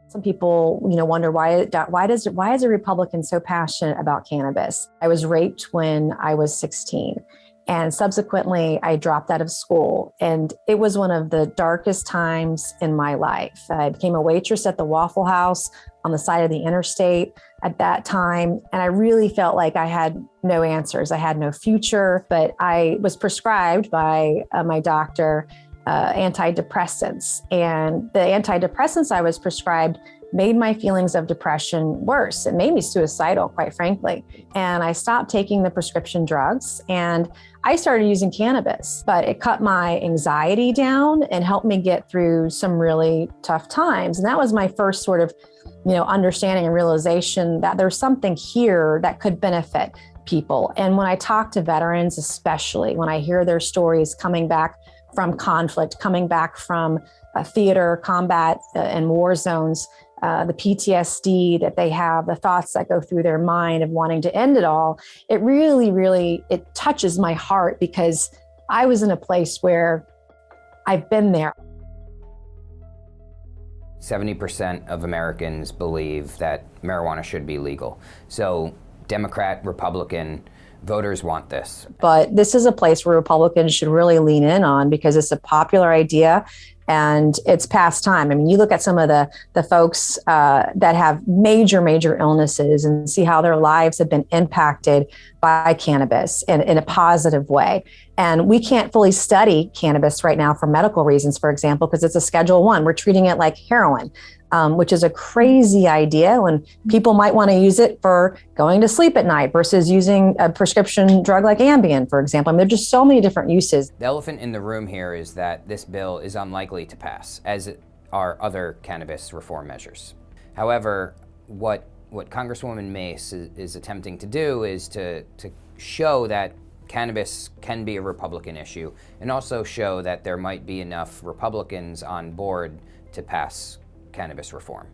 Some people, wonder why is a Republican so passionate about cannabis? I was raped when I was 16, and subsequently I dropped out of school, and it was one of the darkest times in my life. I became a waitress at the Waffle House on the side of the interstate at that time, and I really felt like I had no answers. I had no future, but I was prescribed by my doctor antidepressants. And the antidepressants I was prescribed made my feelings of depression worse. It made me suicidal, quite frankly. And I stopped taking the prescription drugs and I started using cannabis, but it cut my anxiety down and helped me get through some really tough times. And that was my first sort of, understanding and realization that there's something here that could benefit people. And when I talk to veterans, especially when I hear their stories coming back from conflict, coming back from theater, combat, and war zones, the PTSD that they have, the thoughts that go through their mind of wanting to end it all, it really, it touches my heart because I was in a place where I've been there. 70% of Americans believe that marijuana should be legal. So Democrat, Republican, voters want this. But this is a place where Republicans should really lean in on because it's a popular idea and it's past time. I mean, you look at some of the folks that have major illnesses and see how their lives have been impacted by cannabis in a positive way. And we can't fully study cannabis right now for medical reasons, for example, because it's a Schedule I. We're treating it like heroin, which is a crazy idea when people might want to use it for going to sleep at night versus using a prescription drug like Ambien, for example. I mean, there's just so many different uses. The elephant in the room here is that this bill is unlikely to pass, as are other cannabis reform measures. However, what Congresswoman Mace is attempting to do is to show that cannabis can be a Republican issue and also show that there might be enough Republicans on board to pass cannabis reform.